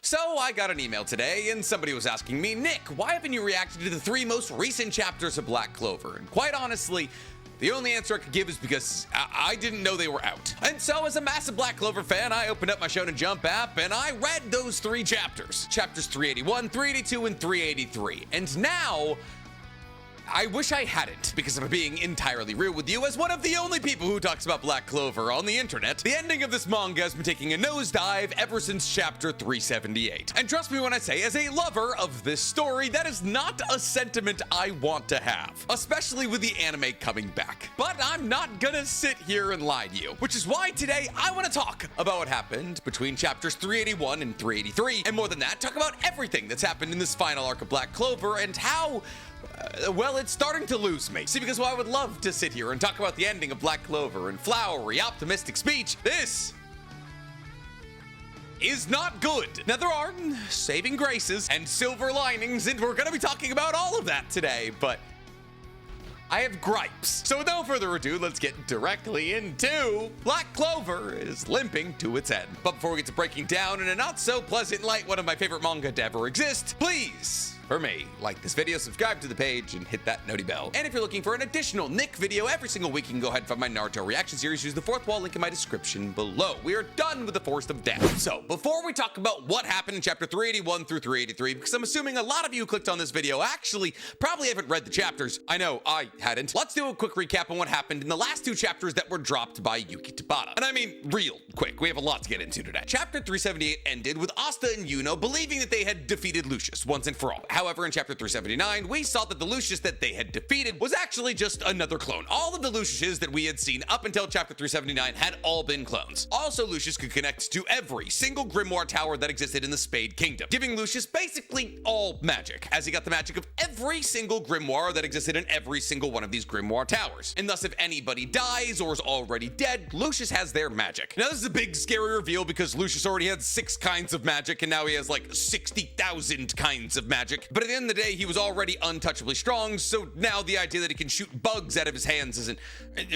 So I got an email today and somebody was asking me, Nick, why haven't you reacted to the 3 most recent chapters of Black Clover? And quite honestly, the only answer I could give is because I didn't know they were out. And so as a massive Black Clover fan, I opened up my Shonen Jump app and I read those 3 chapters. Chapters 381, 382, and 383. And now, I wish I hadn't, because if I'm being entirely real with you, as one of the only people who talks about Black Clover on the internet, the ending of this manga has been taking a nosedive ever since chapter 378. And trust me when I say, as a lover of this story, that is not a sentiment I want to have, especially with the anime coming back. But I'm not gonna sit here and lie to you, which is why today I want to talk about what happened between chapters 381 and 383, and more than that, talk about everything that's happened in this final arc of Black Clover and how well, it's starting to lose me. See, because while I would love to sit here and talk about the ending of Black Clover and flowery, optimistic speech, this is not good. Now, there are saving graces and silver linings, and we're gonna be talking about all of that today, but I have gripes. So with no further ado, let's get directly into Black Clover is limping to its end. But before we get to breaking down in a not so pleasant light one of my favorite manga to ever exist, please, for me, like this video, subscribe to the page, and hit that noti bell. And if you're looking for an additional Nick video every single week, you can go ahead and find my Naruto reaction series. Use the 4th wall link in my description below. We are done with the Forest of Death. So before we talk about what happened in chapter 381 through 383, because I'm assuming a lot of you who clicked on this video actually probably haven't read the chapters. I know I hadn't. Let's do a quick recap on what happened in the last 2 chapters that were dropped by Yuki Tabata. And I mean real quick. We have a lot to get into today. Chapter 378 ended with Asta and Yuno believing that they had defeated Lucius once and for all. However, in chapter 379, we saw that the Lucius that they had defeated was actually just another clone. All of the Luciuses that we had seen up until chapter 379 had all been clones. Also, Lucius could connect to every single grimoire tower that existed in the Spade Kingdom, giving Lucius basically all magic, as he got the magic of every single grimoire that existed in every single one of these grimoire towers. And thus, if anybody dies or is already dead, Lucius has their magic. Now, this is a big scary reveal because Lucius already had 6 kinds of magic, and now he has like 60,000 kinds of magic. But at the end of the day, he was already untouchably strong, so now the idea that he can shoot bugs out of his hands isn't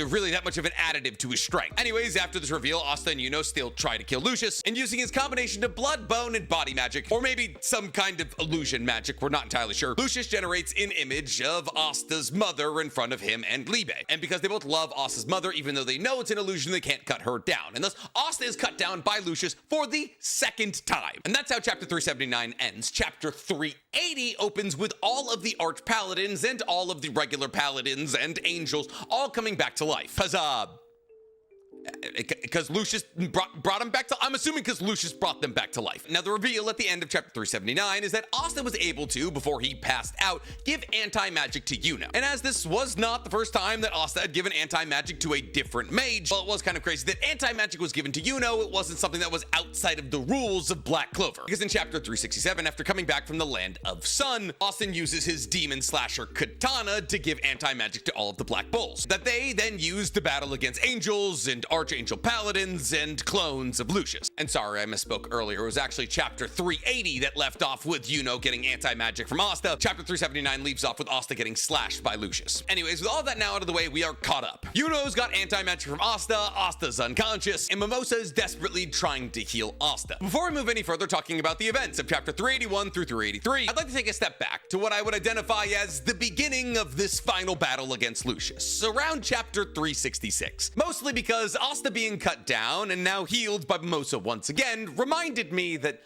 really that much of an additive to his strength. Anyways, after this reveal, Asta and Yuno still try to kill Lucius, and using his combination of blood, bone, and body magic, or maybe some kind of illusion magic, we're not entirely sure, Lucius generates an image of Asta's mother in front of him and Liebe. And because they both love Asta's mother, even though they know it's an illusion, they can't cut her down. And thus, Asta is cut down by Lucius for the 2nd time. And that's how chapter 379 ends. Chapter 380 opens with all of the arch paladins and all of the regular paladins and angels all coming back to life. Because Lucius brought them back to, I'm assuming because Lucius brought them back to life. Now, the reveal at the end of chapter 379 is that Asta was able to, before he passed out, give anti-magic to Yuno. And as this was not the first time that Asta had given anti-magic to a different mage, well, it was kind of crazy that anti-magic was given to Yuno. It wasn't something that was outside of the rules of Black Clover. Because in chapter 367, after coming back from the Land of Sun, Asta uses his demon slasher katana to give anti-magic to all of the Black Bulls, that they then used to battle against angels and archangel paladins and clones of Lucius. And sorry, I misspoke earlier. It was actually chapter 380 that left off with Yuno getting anti-magic from Asta. Chapter 379 leaves off with Asta getting slashed by Lucius. Anyways, with all that now out of the way, we are caught up. Yuno's got anti-magic from Asta, Asta's unconscious, and Mimosa is desperately trying to heal Asta. Before we move any further talking about the events of chapter 381 through 383, I'd like to take a step back to what I would identify as the beginning of this final battle against Lucius, around chapter 366. Mostly because Asta being cut down and now healed by Mimosa once again reminded me that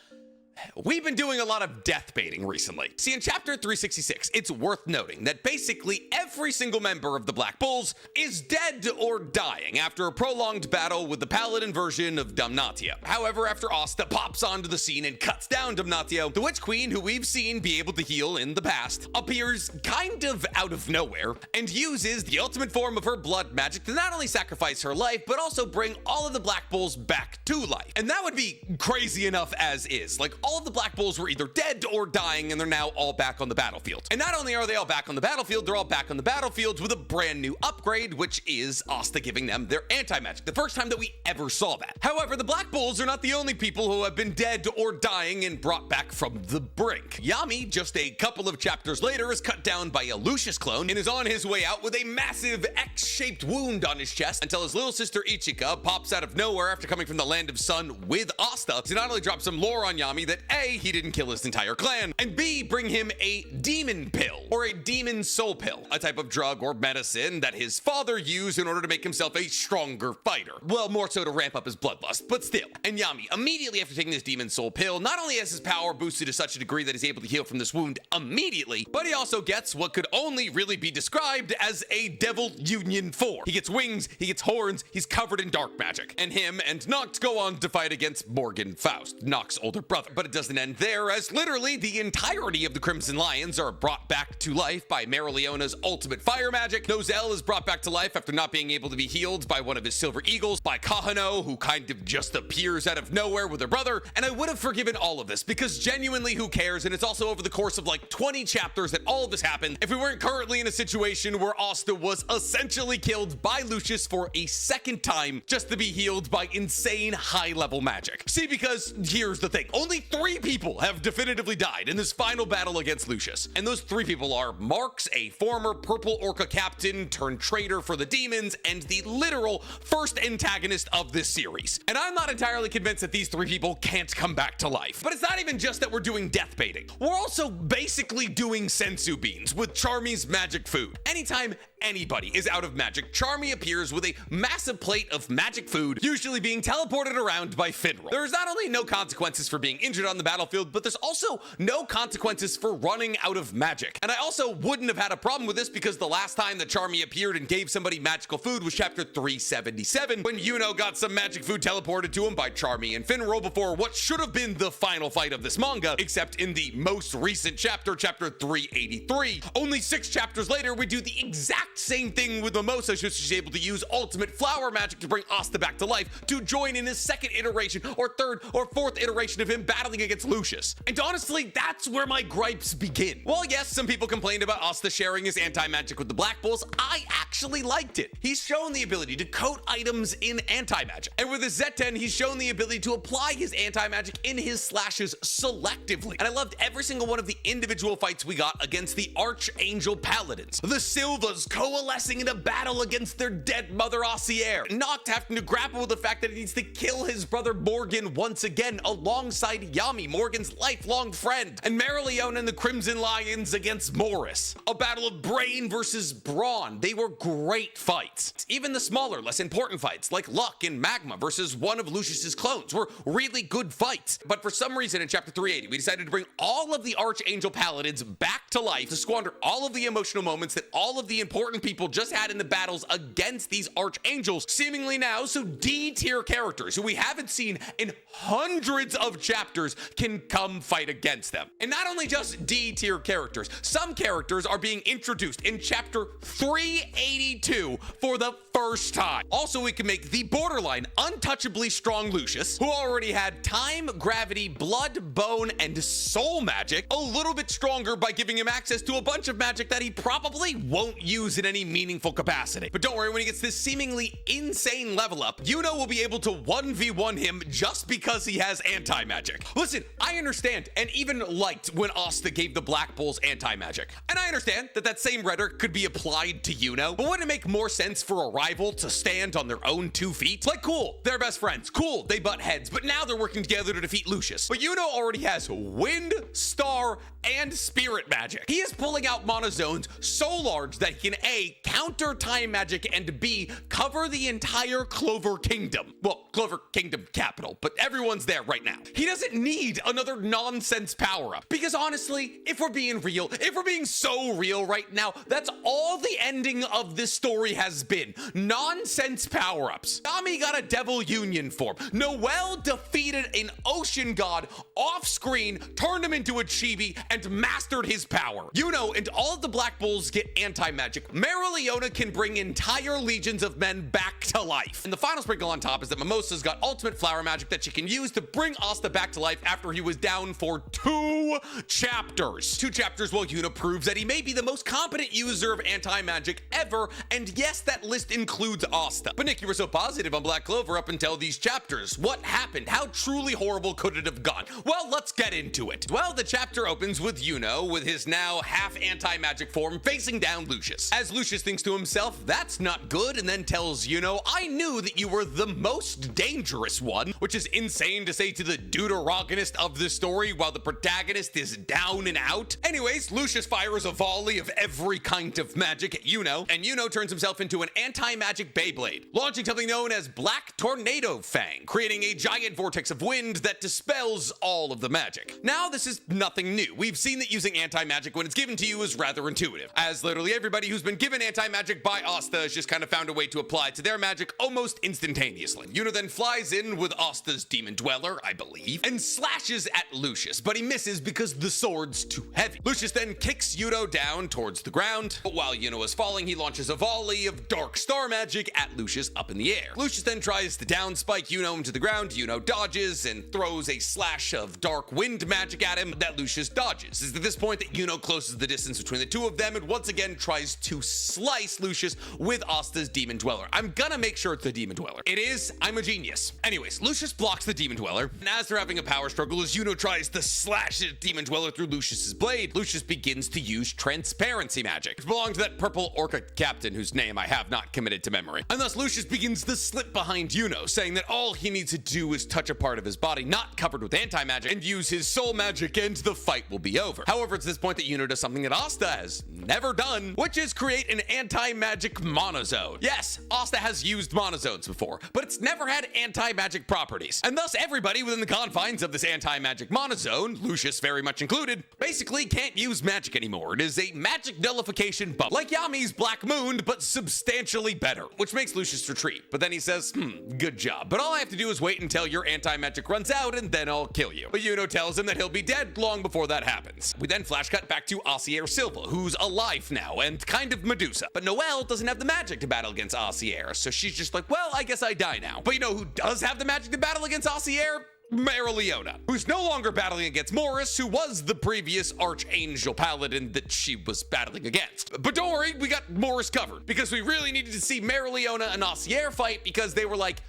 we've been doing a lot of death baiting recently. See, in chapter 366, it's worth noting that basically every single member of the Black Bulls is dead or dying after a prolonged battle with the paladin version of Damnatio. However, after Asta pops onto the scene and cuts down Damnatio, the Witch Queen, who we've seen be able to heal in the past, appears kind of out of nowhere and uses the ultimate form of her blood magic to not only sacrifice her life, but also bring all of the Black Bulls back to life. And that would be crazy enough as is. Like, all of the Black Bulls were either dead or dying, and they're now all back on the battlefield. And not only are they all back on the battlefield, they're all back on the battlefield with a brand new upgrade, which is Asta giving them their anti-magic. The first time that we ever saw that. However, the Black Bulls are not the only people who have been dead or dying and brought back from the brink. Yami, just a couple of chapters later, is cut down by a Lucius clone and is on his way out with a massive X-shaped wound on his chest until his little sister Ichika pops out of nowhere after coming from the Land of Sun with Asta to not only drop some lore on Yami that that A, he didn't kill his entire clan, and B, bring him a demon pill, or a demon soul pill, a type of drug or medicine that his father used in order to make himself a stronger fighter. Well, more so to ramp up his bloodlust, but still. And Yami, immediately after taking this demon soul pill, not only has his power boosted to such a degree that he's able to heal from this wound immediately, but he also gets what could only really be described as a devil union form. He gets wings, he gets horns, he's covered in dark magic. And him and Noct go on to fight against Morgan Faust, Noct's older brother. But it doesn't end there, as literally the entirety of the Crimson Lions are brought back to life by Meryliona's ultimate fire magic. Nozel is brought back to life after not being able to be healed by one of his silver eagles, by Kahano, who kind of just appears out of nowhere with her brother. And I would have forgiven all of this, because genuinely, who cares? And it's also over the course of like 20 chapters that all of this happened, if we weren't currently in a situation where Asta was essentially killed by Lucius for a second time just to be healed by insane high-level magic. See, because here's the thing. Only 3 people have definitively died in this final battle against Lucius. And those 3 people are Marx, a former Purple Orca captain turned traitor for the demons, and the literal first antagonist of this series. And I'm not entirely convinced that these 3 people can't come back to life. But it's not even just that we're doing death baiting. We're also basically doing sensu beans with Charmy's magic food. Anytime anybody is out of magic, Charmy appears with a massive plate of magic food, usually being teleported around by Finral. There's not only no consequences for being injured on the battlefield, but there's also no consequences for running out of magic. And I also wouldn't have had a problem with this, because the last time that Charmy appeared and gave somebody magical food was chapter 377, when Yuno got some magic food teleported to him by Charmy and Finral before what should have been the final fight of this manga, except in the most recent chapter, chapter 383. Only 6 chapters later, we do the exact same thing with Mimosa. She's able to use ultimate flower magic to bring Asta back to life, to join in his second iteration or third or fourth iteration of him battling against Lucius. And honestly, that's where my gripes begin. Well, yes, some people complained about Asta sharing his anti-magic with the Black Bulls. I actually liked it. He's shown the ability to coat items in anti-magic. And with his Z10, he's shown the ability to apply his anti-magic in his slashes selectively. And I loved every single one of the individual fights we got against the Archangel Paladins. The Silvas coalescing in a battle against their dead mother Ossier. Noct having to grapple with the fact that he needs to kill his brother Morgan once again alongside Yami, Morgan's lifelong friend. And Meryliona and the Crimson Lions against Morris. A battle of brain versus brawn. They were great fights. Even the smaller, less important fights like Luck and Magma versus one of Lucius's clones were really good fights. But for some reason in chapter 380, we decided to bring all of the Archangel Paladins back to life, to squander all of the emotional moments that all of the important people just had in the battles against these Archangels, seemingly now so D-tier characters who we haven't seen in hundreds of chapters can come fight against them. And not only just D-tier characters, some characters are being introduced in chapter 382 for the first time. Also, we can make the borderline untouchably strong Lucius, who already had time, gravity, blood, bone, and soul magic, a little bit stronger by giving him access to a bunch of magic that he probably won't use in any meaningful capacity. But don't worry, when he gets this seemingly insane level up, Yuno will be able to 1v1 him just because he has anti-magic. Listen, I understand and even liked when Asta gave the Black Bulls anti-magic. And I understand that that same rhetoric could be applied to Yuno, but wouldn't it make more sense for a rival to stand on their own 2 feet? Like, cool, they're best friends. Cool, they butt heads, but now they're working together to defeat Lucius. But Yuno already has wind, star, and spirit magic. He is pulling out monozones so large that he can A, counter time magic, and B, cover the entire Clover Kingdom. Well, Clover Kingdom capital, but everyone's there right now. He doesn't need another nonsense power-up, because honestly, if we're being real, if we're being so real right now, that's all the ending of this story has been. Nonsense power-ups. Yami got a devil union form. Noel defeated an ocean god off-screen, turned him into a chibi, and mastered his power. Yuno and all of the Black Bulls get anti-magic. Meryliona can bring entire legions of men back to life. And the final sprinkle on top is that Mimosa's got ultimate flower magic that she can use to bring Asta back to life after he was down for 2 chapters. 2 chapters while Yuno proves that he may be the most competent user of anti-magic ever, and yes, that list includes Asta. But Nick, you were so positive on Black Clover up until these chapters. What happened? How truly horrible could it have gone? Well, let's get into it. Well, the chapter opens with Yuno, with his now half anti-magic form facing down Lucius. As Lucius thinks to himself, that's not good, and then tells Yuno, I knew that you were the most dangerous one, which is insane to say to the deuterogonist of this story while the protagonist is down and out. Anyways, Lucius fires a volley of every kind of magic at Yuno, and Yuno turns himself into an anti-magic Beyblade, launching something known as Black Tornado Fang, creating a giant vortex of wind that dispels all of the magic. Now, this is nothing new. We've seen that using anti-magic when it's given to you is rather intuitive, as literally everybody who's been given anti-magic by Asta has just kind of found a way to apply to their magic almost instantaneously. Yuno then flies in with Asta's Demon Dweller, I believe, and slashes at Lucius, but he misses because the sword's too heavy. Lucius then kicks Yuno down towards the ground, but while Yuno is falling, he launches a volley of Dark Star magic at Lucius up in the air. Lucius then tries to down spike Yuno into the ground. Yuno dodges and throws a slash of dark wind magic at him that Lucius dodges. It's at this point that Yuno closes the distance between the two of them and once again tries to slice Lucius with Asta's Demon Dweller. I'm gonna make sure it's the Demon Dweller. It is. I'm a genius. Anyways, Lucius blocks the Demon Dweller, and as they're having a power struggle, as Yuno tries to slash the Demon Dweller through Lucius's blade, Lucius begins to use transparency magic, which belonged to that purple orca captain whose name I have not committed to memory. And thus Lucius begins to slip behind Yuno, saying that all he needs to do is touch a part of his body not covered with anti-magic and use his soul magic and the fight will be over. However, it's this point that Yuno does something that Asta has never done, which is create an anti-magic monozone. Yes, Asta has used monozones before, but it's never had anti-magic properties. And thus everybody within the confines of this anti-magic monozone, Lucius very much included, basically can't use magic anymore. It is a magic nullification bubble, like Yami's Black Moon, but substantially better, which makes Lucius retreat. But then he says, good job, but all I have to do is wait until your anti-magic runs out and then I'll kill you. But Yuno tells him that he'll be dead long before that happens. We then flash cut back to Asier Silva, who's alive now and kind of Medusa. But Noelle doesn't have the magic to battle against Asier, so she's just like, well, I guess I die now. But you know who does have the magic to battle against Asier? Marileona, who's no longer battling against Morris, who was the previous Archangel Paladin that she was battling against. But don't worry, we got Morris covered, because we really needed to see Marileona and Asier fight because they were like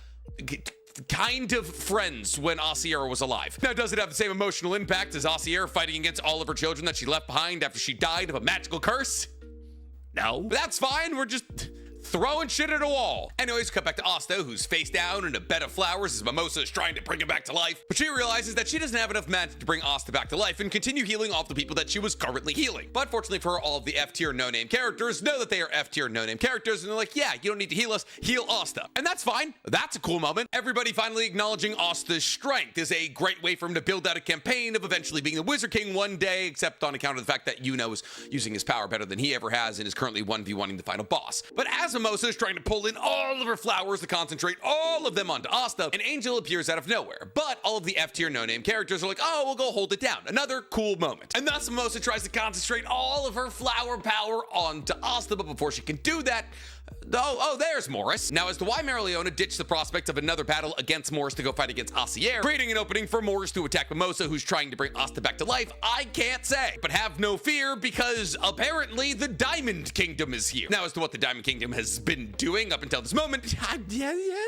kind of friends when Asier was alive. Now, does it have the same emotional impact as Asier fighting against all of her children that she left behind after she died of a magical curse? No. But that's fine, we're just throwing shit at a wall. Anyways, cut back to Asta, who's face down in a bed of flowers as Mimosa is trying to bring him back to life. But she realizes that she doesn't have enough magic to bring Asta back to life and continue healing off the people that she was currently healing. But fortunately for her, all of the F-tier no-name characters know that they are F-tier no-name characters, and they're like, yeah, you don't need to heal us, heal Asta. And that's fine. That's a cool moment. Everybody finally acknowledging Asta's strength is a great way for him to build out a campaign of eventually being the Wizard King one day, except on account of the fact that Yuno is using his power better than he ever has and is currently 1v1ing the final boss. But as Mimosa is trying to pull in all of her flowers to concentrate all of them onto Asta, an angel appears out of nowhere. But all of the F-tier no-name characters are like, oh, we'll go hold it down. Another cool moment. And thus Mimosa tries to concentrate all of her flower power onto Asta, but before she can do that, there's Morris. Now, as to why Marileona ditched the prospect of another battle against Morris to go fight against Asier, creating an opening for Morris to attack Mimosa, who's trying to bring Asta back to life, I can't say. But have no fear, because apparently the Diamond Kingdom is here. Now, as to what the Diamond Kingdom has been doing up until this moment,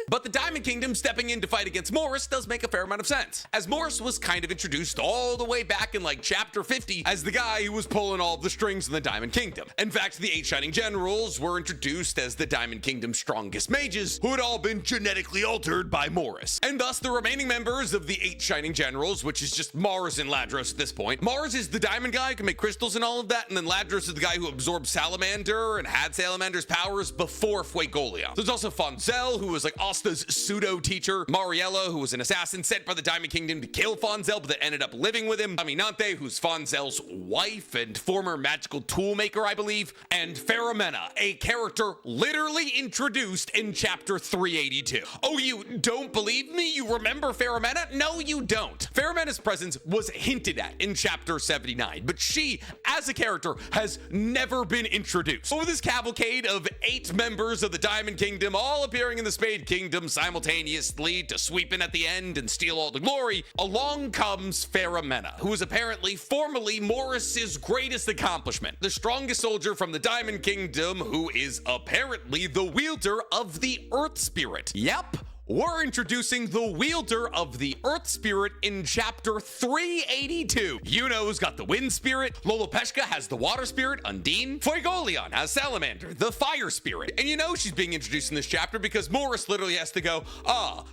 but the Diamond Kingdom stepping in to fight against Morris does make a fair amount of sense, as Morris was kind of introduced all the way back in like chapter 50 as the guy who was pulling all the strings in the Diamond Kingdom. In fact, the 8 Shining Generals were introduced as the Diamond Kingdom's strongest mages, who had all been genetically altered by Morris. And thus, the remaining members of the 8 Shining Generals, which is just Mars and Ladros at this point. Mars is the diamond guy who can make crystals and all of that, and then Ladros is the guy who absorbed Salamander and had Salamander's powers before Fuegoleon. There's also Fonzel, who was like Asta's pseudo-teacher, Mariella, who was an assassin sent by the Diamond Kingdom to kill Fonzel, but that ended up living with him, Aminante, who's Fonzel's wife and former magical toolmaker, I believe, and Faramena, a character literally introduced in chapter 382. Oh, you don't believe me? You remember Faramena? No, you don't. Faramena's presence was hinted at in chapter 79, but she, as a character, has never been introduced. Over this cavalcade of 8 members of the Diamond Kingdom, all appearing in the Spade Kingdom simultaneously to sweep in at the end and steal all the glory, along comes Faramena, who is apparently formerly Morris's greatest accomplishment, the strongest soldier from the Diamond Kingdom, who is apparently the wielder of the Earth Spirit. Yep. we're introducing the wielder of the Earth Spirit in chapter 382. Yuno's got the Wind Spirit, Lolopeshka has the Water Spirit, Undine, Fuegolion has Salamander, the Fire Spirit. And you know she's being introduced in this chapter because Morris literally has to go,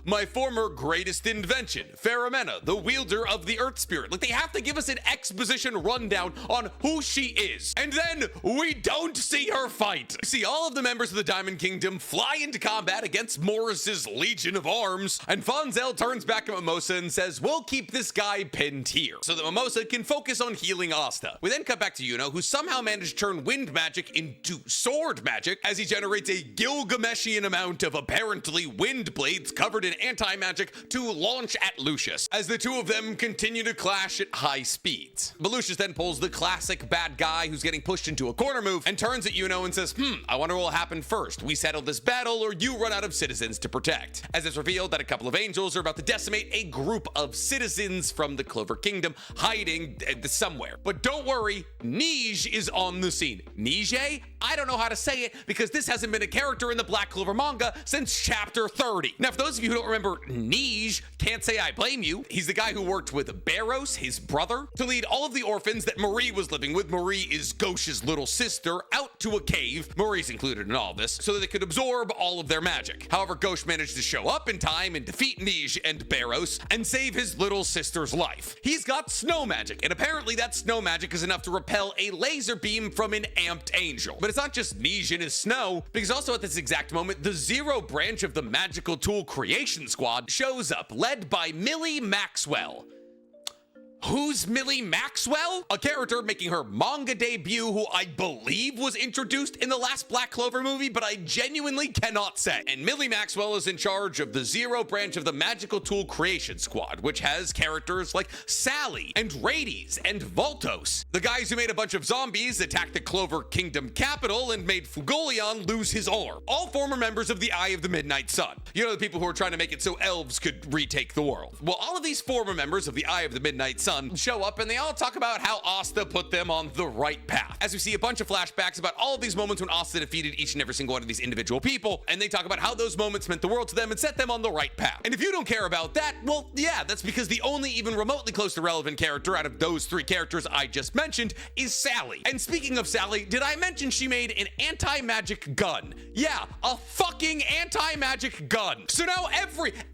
my former greatest invention, Pheramena, the wielder of the Earth Spirit. Like, they have to give us an exposition rundown on who she is. And then we don't see her fight. We see all of the members of the Diamond Kingdom fly into combat against Morris's Legion of Arms, and Fonzel turns back at Mimosa and says, we'll keep this guy pinned here so that Mimosa can focus on healing Asta. We then cut back to Yuno, who somehow managed to turn wind magic into sword magic as he generates a Gilgameshian amount of apparently wind blades covered in anti-magic to launch at Lucius, as the two of them continue to clash at high speeds. But Lucius then pulls the classic bad guy who's getting pushed into a corner move and turns at Yuno and says, I wonder what will happen first. We settle this battle or you run out of citizens to protect. As it's revealed that a couple of angels are about to decimate a group of citizens from the Clover Kingdom hiding somewhere. But don't worry, Nige is on the scene. Nije? I don't know how to say it because this hasn't been a character in the Black Clover manga since chapter 30. Now, for those of you who don't remember Nige, can't say I blame you. He's the guy who worked with Barros, his brother, to lead all of the orphans that Marie was living with. Marie is Gauche's little sister, out to a cave. Marie's included in all this, so that they could absorb all of their magic. However, Gauche managed to show up in time and defeat Nige and Barros and save his little sister's life. He's got snow magic, and apparently that snow magic is enough to repel a laser beam from an amped angel. But it's not just Nige and his snow, because also at this exact moment, the Zero branch of the Magical Tool Creation Squad shows up, led by Millie Maxwell. Who's Millie Maxwell? A character making her manga debut who I believe was introduced in the last Black Clover movie, but I genuinely cannot say. And Millie Maxwell is in charge of the Zero branch of the Magical Tool Creation Squad, which has characters like Sally and Rades and Voltos, the guys who made a bunch of zombies attack the Clover Kingdom capital and made Fuegolion lose his arm. All former members of the Eye of the Midnight Sun. You know, the people who are trying to make it so elves could retake the world. Well, all of these former members of the Eye of the Midnight Sun show up and they all talk about how Asta put them on the right path. As we see a bunch of flashbacks about all of these moments when Asta defeated each and every single one of these individual people, and they talk about how those moments meant the world to them and set them on the right path. And if you don't care about that, well, yeah, that's because the only even remotely close to relevant character out of those three characters I just mentioned is Sally. And speaking of Sally, did I mention she made an anti-magic gun? Yeah, a fucking anti-magic gun. So now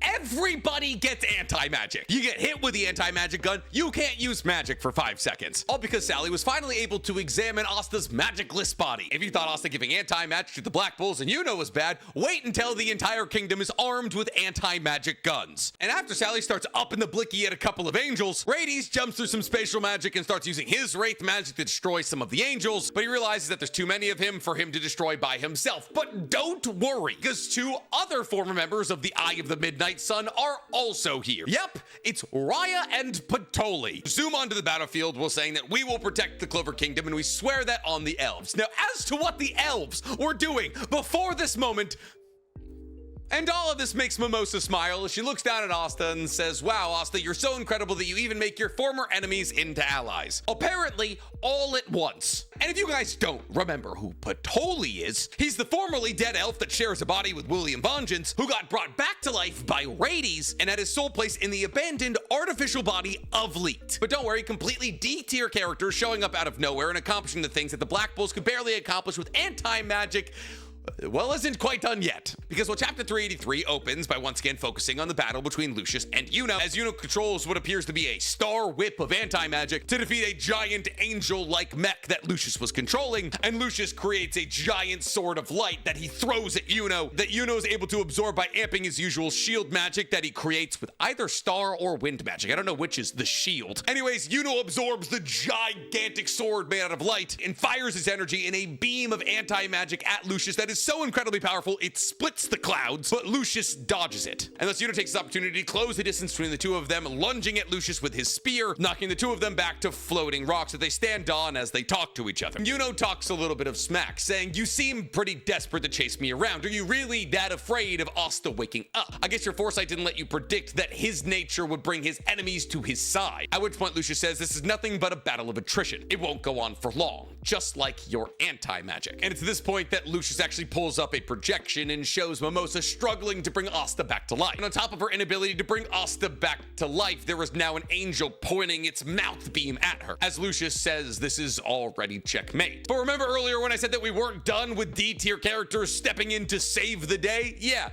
everybody gets anti-magic. You get hit with the anti-magic gun, you can't use magic for 5 seconds. All because Sally was finally able to examine Asta's magicless body. If you thought Asta giving anti-magic to the Black Bulls and Yuno was bad, wait until the entire kingdom is armed with anti-magic guns. And after Sally starts up in the blicky at a couple of angels, Rades jumps through some spatial magic and starts using his Wraith magic to destroy some of the angels, but he realizes that there's too many of him for him to destroy by himself. But don't worry, because two other former members of the Eye of the Midnight Sun are also here. Yep, it's Raya and Patoli. Zoom onto the battlefield while saying that we will protect the Clover Kingdom, and we swear that on the elves. Now, as to what the elves were doing before this moment, and all of this makes Mimosa smile as she looks down at Asta and says, wow, Asta, you're so incredible that you even make your former enemies into allies. Apparently, all at once. And if you guys don't remember who Patoli is, he's the formerly dead elf that shares a body with William Vengeance, who got brought back to life by Rades and had his soul placed in the abandoned artificial body of Leet. But don't worry, completely D-tier characters showing up out of nowhere and accomplishing the things that the Black Bulls could barely accomplish with anti-magic, well, isn't quite done yet. Because while chapter 383 opens by once again focusing on the battle between Lucius and Yuno, as Yuno controls what appears to be a star whip of anti-magic to defeat a giant angel-like mech that Lucius was controlling, and Lucius creates a giant sword of light that he throws at Yuno, that Yuno is able to absorb by amping his usual shield magic that he creates with either star or wind magic. I don't know which is the shield. Anyways, Yuno absorbs the gigantic sword made out of light and fires his energy in a beam of anti-magic at Lucius that is so incredibly powerful it splits the clouds, but Lucius dodges it. And thus Yuno takes this opportunity to close the distance between the two of them, lunging at Lucius with his spear, knocking the two of them back to floating rocks that they stand on as they talk to each other. Yuno talks a little bit of smack, saying, you seem pretty desperate to chase me around. Are you really that afraid of Asta waking up? I guess your foresight didn't let you predict that his nature would bring his enemies to his side. At which point Lucius says, this is nothing but a battle of attrition. It won't go on for long, just like your anti-magic. And it's at this point that Lucius actually actually pulls up a projection and shows Mimosa struggling to bring Asta back to life. And on top of her inability to bring Asta back to life, there is now an angel pointing its mouth beam at her. As Lucius says, this is already checkmate. But remember earlier when I said that we weren't done with D-tier characters stepping in to save the day? Yeah,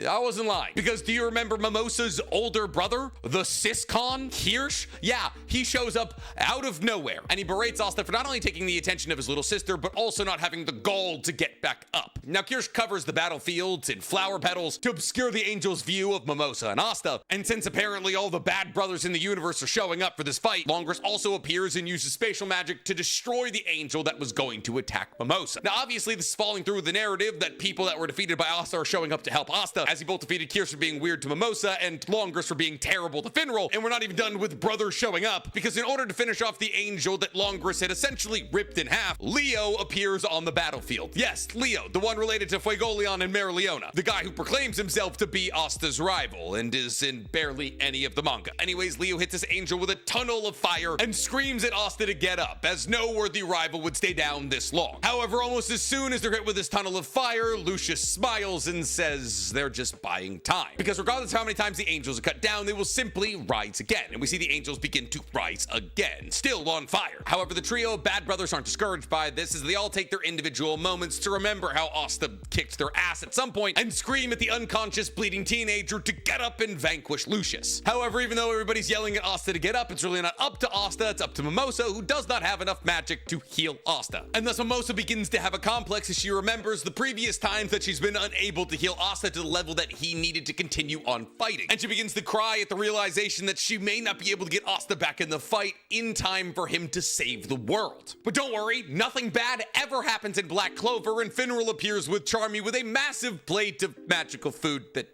I wasn't lying. Because do you remember Mimosa's older brother, the Siscon Hirsch? Yeah, he shows up out of nowhere, and he berates Asta for not only taking the attention of his little sister, but also not having the gall to get back up. Now, Kirsch covers the battlefields in flower petals to obscure the angel's view of Mimosa and Asta, and since apparently all the bad brothers in the universe are showing up for this fight, Longrus also appears and uses spatial magic to destroy the angel that was going to attack Mimosa. Now, obviously, this is falling through the narrative that people that were defeated by Asta are showing up to help Asta, as he both defeated Kirsch for being weird to Mimosa and Longrus for being terrible to Finral, and we're not even done with brothers showing up, because in order to finish off the angel that Longrus had essentially ripped in half, Leo appears on the battlefield. Yes, Leo, the one related to Fuegoleon and Marileona, the guy who proclaims himself to be Asta's rival and is in barely any of the manga. Anyways, Leo hits this angel with a tunnel of fire and screams at Asta to get up, as no worthy rival would stay down this long. However, almost as soon as they're hit with this tunnel of fire, Lucius smiles and says they're just buying time, because regardless of how many times the angels are cut down, they will simply rise again, and we see the angels begin to rise again, still on fire. However, the trio of bad brothers aren't discouraged by this, as they all take their individual moments to remember how Asta kicked their ass at some point and scream at the unconscious bleeding teenager to get up and vanquish Lucius. However, even though everybody's yelling at Asta to get up, it's really not up to Asta, it's up to Mimosa, who does not have enough magic to heal Asta. And thus Mimosa begins to have a complex as she remembers the previous times that she's been unable to heal Asta to the level that he needed to continue on fighting. And she begins to cry at the realization that she may not be able to get Asta back in the fight in time for him to save the world. But don't worry, nothing bad ever happens in Black Clover, and Finral appears with Charmy with a massive plate of magical food that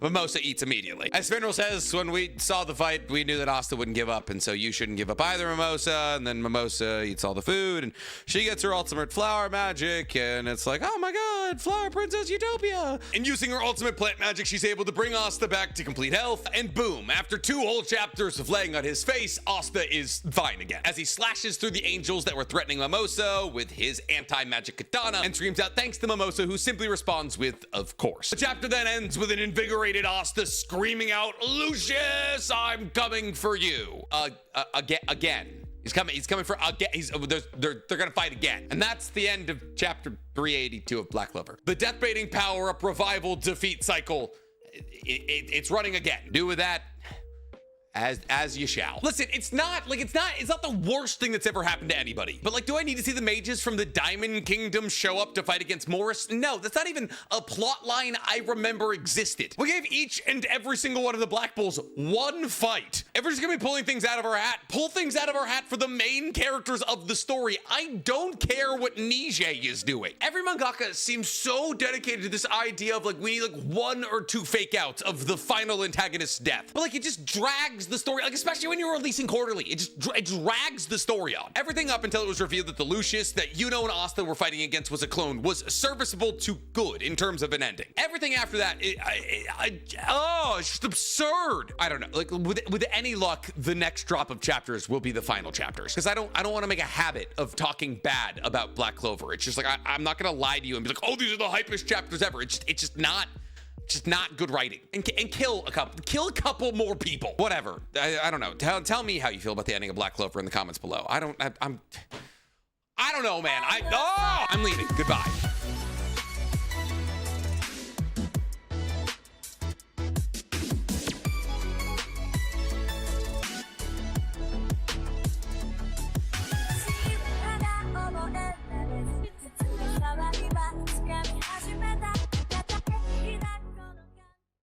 Mimosa eats immediately. As Finral says, when we saw the fight, we knew that Asta wouldn't give up, and so you shouldn't give up either, Mimosa. And then Mimosa eats all the food, and she gets her ultimate flower magic, and it's like, oh my god, Flower Princess Utopia! And using her ultimate plant magic, she's able to bring Asta back to complete health, and boom, after 2 whole chapters of laying on his face, Asta is fine again, as he slashes through the angels that were threatening Mimosa with his anti-magic katana, and screams out thanks to Mimosa, who simply responds with, of course. The chapter then ends with an invigorated Asta screaming out, Lucius, I'm coming for you. Again. He's coming for again. They're gonna fight again. And that's the end of chapter 382 of Black Clover. The death baiting power up revival defeat cycle. It's running again. Do with that as you shall. Listen, it's not the worst thing that's ever happened to anybody. But like, do I need to see the mages from the Diamond Kingdom show up to fight against Morris? No, that's not even a plot line I remember existed. We gave each and every single one of the Black Bulls one fight. If we're just gonna be pulling things out of our hat, pull things out of our hat for the main characters of the story. I don't care what Nije is doing. Every mangaka seems so dedicated to this idea of like, we need like 1 or 2 fake outs of the final antagonist's death. But like, it just drags the story, like especially when you're releasing quarterly, it drags the story on. Everything up until it was revealed that the Lucius that Yuno and Asta were fighting against was a clone was serviceable to good in terms of an ending. Everything after that, it's just absurd. I don't know, like with any luck, the next drop of chapters will be the final chapters, because I don't want to make a habit of talking bad about Black Clover. It's just like I'm not gonna lie to you and be like, oh, these are the hypest chapters ever. It's just not good writing, and kill a couple more people. Whatever. I don't know. Tell me how you feel about the ending of Black Clover in the comments below. I don't know, man. I'm leaving. Goodbye.